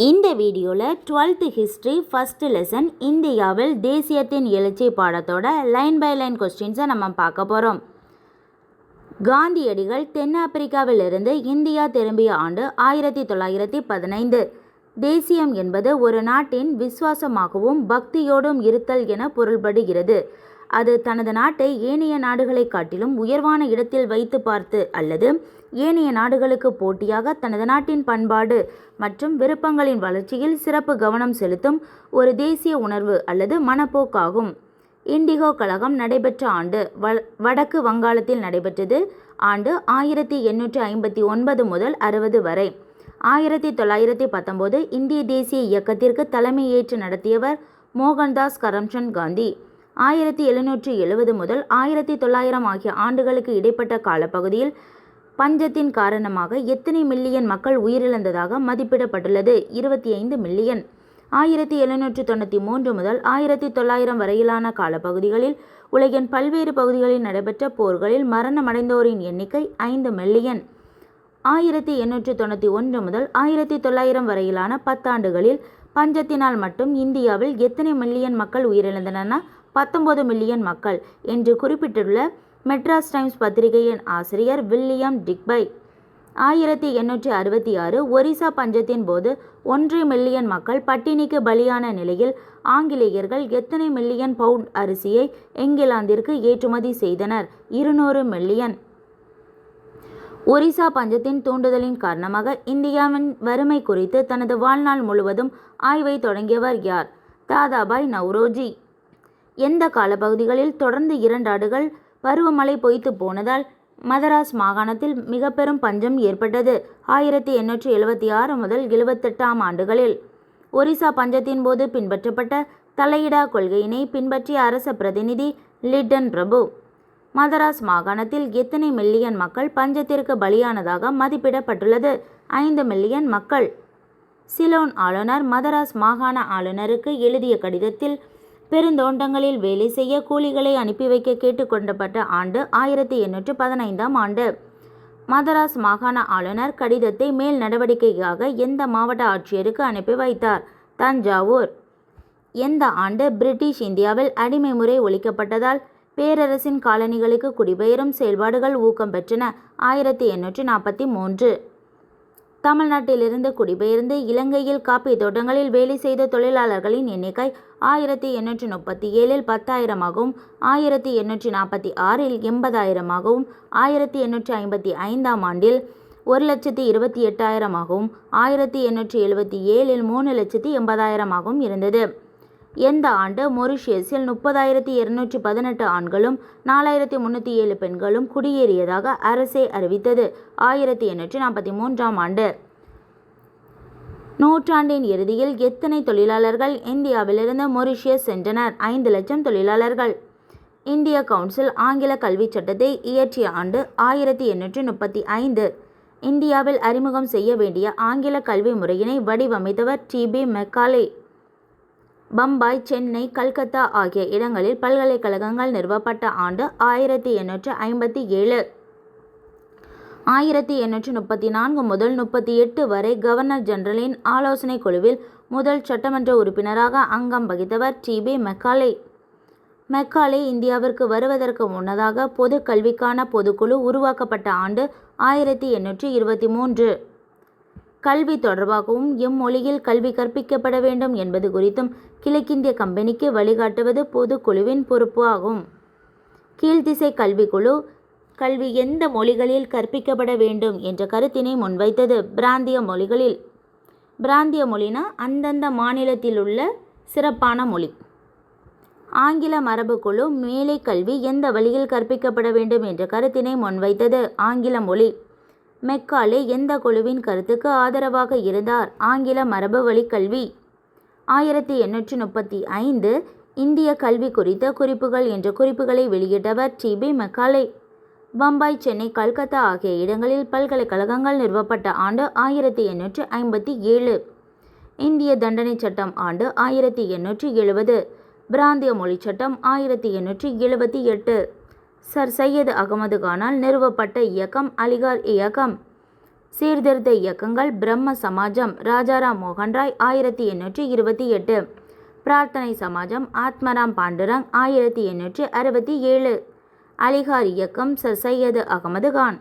இந்த வீடியோவில் 12th history first lesson இந்தியாவில் தேசியத்தின் எழுச்சி பாடத்தோட லைன் பை லைன் கொஸ்டின்ஸை நம்ம பார்க்க போகிறோம். காந்தியடிகள் தென்னாப்பிரிக்காவிலிருந்து இந்தியா திரும்பிய ஆண்டு 1915. தேசியம் என்பது ஒரு நாட்டின் விசுவாசமாகவும் பக்தியோடும் இருத்தல் என பொருள்படுகிறது. அது தனது நாட்டை ஏனைய நாடுகளை காட்டிலும் உயர்வான இடத்தில் வைத்து பார்த்து அல்லது ஏனைய நாடுகளுக்கு போட்டியாக தனது நாட்டின் பண்பாடு மற்றும் விருப்பங்களின் வளர்ச்சியில் சிறப்பு கவனம் செலுத்தும் ஒரு தேசிய உணர்வு அல்லது மனப்போக்காகும். இண்டிகோ கழகம் நடைபெற்ற ஆண்டு வடக்கு வங்காளத்தில் நடைபெற்றது. ஆண்டு 1859 முதல் 60 வரை. 1919 இந்திய தேசிய இயக்கத்திற்கு தலைமையேற்று நடத்தியவர் மோகன்தாஸ் கரம்சந்த் காந்தி. 1770 முதல் 1900 ஆகிய ஆண்டுகளுக்கு இடைப்பட்ட காலப்பகுதியில் பஞ்சத்தின் காரணமாக எத்தனை மில்லியன் மக்கள் உயிரிழந்ததாக மதிப்பிடப்பட்டுள்ளது? 25 மில்லியன். 1793 முதல் 1900 வரையிலான காலப்பகுதிகளில் உலகின் பல்வேறு பகுதிகளில் நடைபெற்ற போர்களில் மரணமடைந்தோரின் எண்ணிக்கை 5 மில்லியன். 1891 முதல் 1900 வரையிலான 10 ஆண்டுகளில் பஞ்சத்தினால் மட்டும் இந்தியாவில் எத்தனை மில்லியன் மக்கள் உயிரிழந்தனர்? 19 மில்லியன் மக்கள் என்று குறிப்பிட்டுள்ள மெட்ராஸ் டைம்ஸ் பத்திரிகையின் ஆசிரியர் வில்லியம் டிக்பை. 1866 ஒரிசா பஞ்சத்தின் போது 1 மில்லியன் மக்கள் பட்டினிக்கு பலியான நிலையில் ஆங்கிலேயர்கள் எத்தனை மில்லியன் பவுண்ட் அரிசியை இங்கிலாந்திற்கு ஏற்றுமதி செய்தனர்? 200 மில்லியன். ஒரிசா பஞ்சத்தின் தூண்டுதலின் காரணமாக இந்தியாவின் வறுமை குறித்து தனது வாழ்நாள் முழுவதும் ஆய்வை தொடங்கியவர் யார்? தாதாபாய் நவ்ரோஜி. எந்த காலப்பகுதிகளில் தொடர்ந்து 2 ஆண்டுகள் பருவமழை பொய்த்து போனதால் மதராஸ் மாகாணத்தில் மிக பெரும் பஞ்சம் ஏற்பட்டது? 1876 முதல் 78 ஆண்டுகளில். ஒரிசா பஞ்சத்தின் போது பின்பற்றப்பட்ட தலையிடா கொள்கையினை பின்பற்றிய அரச பிரதிநிதி லிட்டன் பிரபு. மதராஸ் மாகாணத்தில் எத்தனை மில்லியன் மக்கள் பஞ்சத்திற்கு பலியானதாக மதிப்பிடப்பட்டுள்ளது? 5 மில்லியன் மக்கள். சிலோன் ஆளுநர் மதராஸ் மாகாண ஆளுநருக்கு எழுதிய கடிதத்தில் பெருந்தோட்டங்களில் வேலை செய்ய கூலிகளை அனுப்பி வைக்க கேட்டுக்கொள்ளப்பட்ட ஆண்டு 1815 ஆண்டு. மதராஸ் மாகாண ஆளுநர் கடிதத்தை மேல் நடவடிக்கைக்காக எந்த மாவட்ட ஆட்சியருக்கு அனுப்பி வைத்தார்? தஞ்சாவூர். எந்த ஆண்டு பிரிட்டிஷ் இந்தியாவில் அடிமை முறை ஒழிக்கப்பட்டதால் பேரரசின் காலனிகளுக்கு குடிபெயரும் செயல்பாடுகள் ஊக்கம் பெற்றன? 1843. தமிழ்நாட்டிலிருந்து குடிபெயர்ந்து இலங்கையில் காப்பி தோட்டங்களில் வேலை செய்த தொழிலாளர்களின் எண்ணிக்கை 1837 10,000ஆகவும் 1846 80,000ஆகவும் 1855 ஆண்டில் 1,28,000ஆகவும் 1877 3,80,000ஆகவும் இருந்தது. எந்த ஆண்டு மொரிஷியஸில் 30,218 ஆண்களும் 4,307 பெண்களும் குடியேறியதாக அரசே அறிவித்தது? 1843 ஆண்டு. நூற்றாண்டின் இறுதியில் எத்தனை தொழிலாளர்கள் இந்தியாவிலிருந்து மொரிஷியஸ் சென்றனர்? 5 லட்சம் தொழிலாளர்கள். இந்திய கவுன்சில் ஆங்கில கல்வி சட்டத்தை இயற்றிய ஆண்டு 1835. இந்தியாவில் அறிமுகம் செய்ய வேண்டிய ஆங்கில கல்வி முறையினை வடிவமைத்தவர் டி.பி. மெக்காலே. பம்பாய், சென்னை, கல்கத்தா ஆகிய இடங்களில் பல்கலைக்கழகங்கள் நிறுவப்பட்ட ஆண்டு 1857. 1834 முதல் 38 வரை கவர்னர் ஜெனரலின் ஆலோசனை குழுவில் முதல் சட்டமன்ற உறுப்பினராக அங்கம் வகித்தவர் டி.பி. மெக்காலே. மெக்காலே இந்தியாவிற்கு வருவதற்கு முன்னதாக பொது கல்விக்கான பொதுக்குழு உருவாக்கப்பட்ட ஆண்டு 1823. கல்வி தொடர்பாகவும் எம்மொழியில் கல்வி கற்பிக்கப்பட வேண்டும் என்பது குறித்தும் கிழக்கிந்திய கம்பெனிக்கு வழிகாட்டுவது பொதுக்குழுவின் பொறுப்பு ஆகும். கீழ்த்திசை கல்விக்குழு கல்வி எந்த மொழிகளில் கற்பிக்கப்பட வேண்டும் என்ற கருத்தினை முன்வைத்தது? பிராந்திய மொழிகளில். பிராந்திய மொழினா அந்தந்த மாநிலத்திலுள்ள சிறப்பான மொழி. ஆங்கில மரபுக்குழு மேலை கல்வி எந்த வழியில் கற்பிக்கப்பட வேண்டும் என்ற கருத்தினை முன்வைத்தது? ஆங்கில மொழி. மெக்காலே எந்த குழுவின் கருத்துக்கு ஆதரவாக இருந்தார்? ஆங்கில மரபு வழி கல்வி. 1835 இந்திய கல்வி குறித்த குறிப்புகள் என்ற குறிப்புகளை வெளியிட்டவர் டி.பி. மெக்காலே. பம்பாய், சென்னை, கல்கத்தா ஆகிய இடங்களில் பல்கலைக்கழகங்கள் நிறுவப்பட்ட ஆண்டு 1857. இந்திய தண்டனை சட்டம் ஆண்டு 1870. பிராந்திய மொழி சட்டம் 1878. சர் சையது அகமது கானால் நிறுவப்பட்ட இயக்கம் அலிகார் இயக்கம். சீர்திருத்த இயக்கங்கள் பிரம்ம சமாஜம் ராஜாராம் மோகன் ராய் 1828, பிரார்த்தனை சமாஜம் ஆத்மராம் பாண்டுரங் 1867, அலிகார் இயக்கம் சர் சையது அகமது கான்.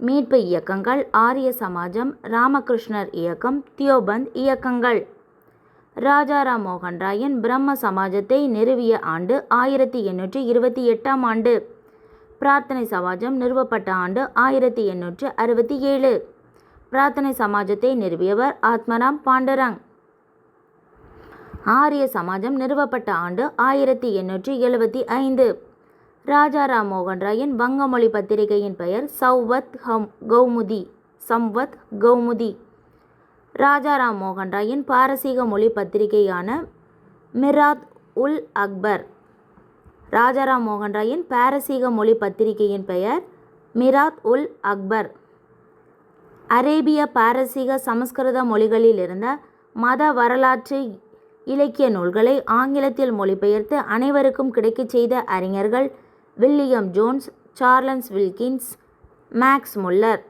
மீட்பு இயக்கங்கள் ஆரிய சமாஜம், ராமகிருஷ்ணர் இயக்கம், தியோபந்த் இயக்கங்கள். ராஜாராம் மோகன் ராயின் பிரம்ம சமாஜத்தை நிறுவிய ஆண்டு 1828ஆம் ஆண்டு. பிரார்த்தனை சமாஜம் நிறுவப்பட்ட ஆண்டு 1867. பிரார்த்தனை சமாஜத்தை நிறுவியவர் ஆத்மராம் பாண்டுரங். ஆரிய சமாஜம் நிறுவப்பட்ட ஆண்டு 1875. ராஜாராம் மோகன் ராயின் வங்க மொழி பத்திரிகையின் பெயர் சம்வத் கௌமுதி. ராஜாராம் மோகன் ராயின் பாரசீக மொழி பத்திரிகையான மிராத் உல் அக்பர். ராஜாராம் மோகன் ராயின் பாரசீக மொழி பத்திரிகையின் பெயர் மிராத் உல் அக்பர். அரேபிய, பாரசீக, சமஸ்கிருத மொழிகளில் இருந்த மத வரலாற்று இலக்கிய நூல்களை ஆங்கிலத்தில் மொழிபெயர்த்து அனைவருக்கும் கிடைக்கச் செய்த அறிஞர்கள் William Jones, Charles Wilkins, Max Muller.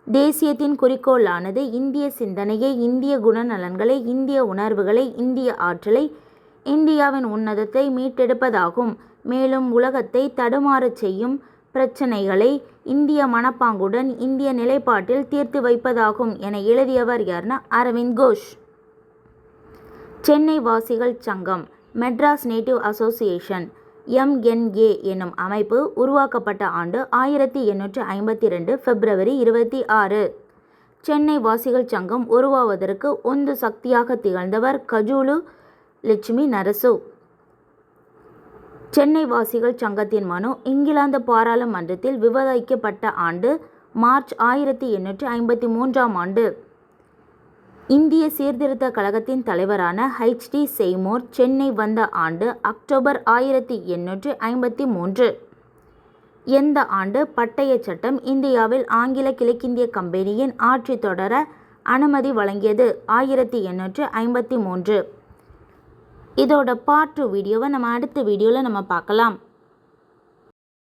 தேசியத்தின் குறிக்கோளானது இந்திய சிந்தனையை, இந்திய குணநலன்களை, இந்திய உணர்வுகளை, இந்திய ஆற்றலை, இந்தியாவின் உன்னதத்தை மீட்டெடுப்பதாகும். மேலும் உலகத்தை தடுமாறச் செய்யும் பிரச்சினைகளை இந்திய மனப்பாங்குடன் இந்திய நிலைப்பாட்டில் தீர்த்து வைப்பதாகும் என எழுதியவர் யார்னா அரவிந்த் கோஷ். சென்னை வாசிகள் சங்கம், மெட்ராஸ் நேட்டிவ் அசோசியேஷன், MNA என்னும் அமைப்பு உருவாக்கப்பட்ட ஆண்டு 1852 பிப்ரவரி 26. சென்னை வாசிகள் சங்கம் உருவாவதற்கு உந்து சக்தியாக திகழ்ந்தவர் கஜுலு லட்சுமி நரசு. சென்னை வாசிகள் சங்கத்தின் மனு இங்கிலாந்து பாராளுமன்றத்தில் விவாதிக்கப்பட்ட ஆண்டு மார்ச் 1853ஆம் ஆண்டு. இந்திய சீர்திருத்த கழகத்தின் தலைவரான HD செய்மூர் சென்னை வந்த ஆண்டு அக்டோபர் 1853. எந்த ஆண்டு பட்டய சட்டம் இந்தியாவில் ஆங்கில கிழக்கிந்திய கம்பெனியின் ஆட்சி தொடர அனுமதி வழங்கியது? 1853. இதோட பார்ட் 2 வீடியோவை நம்ம அடுத்த வீடியோவில் பார்க்கலாம்.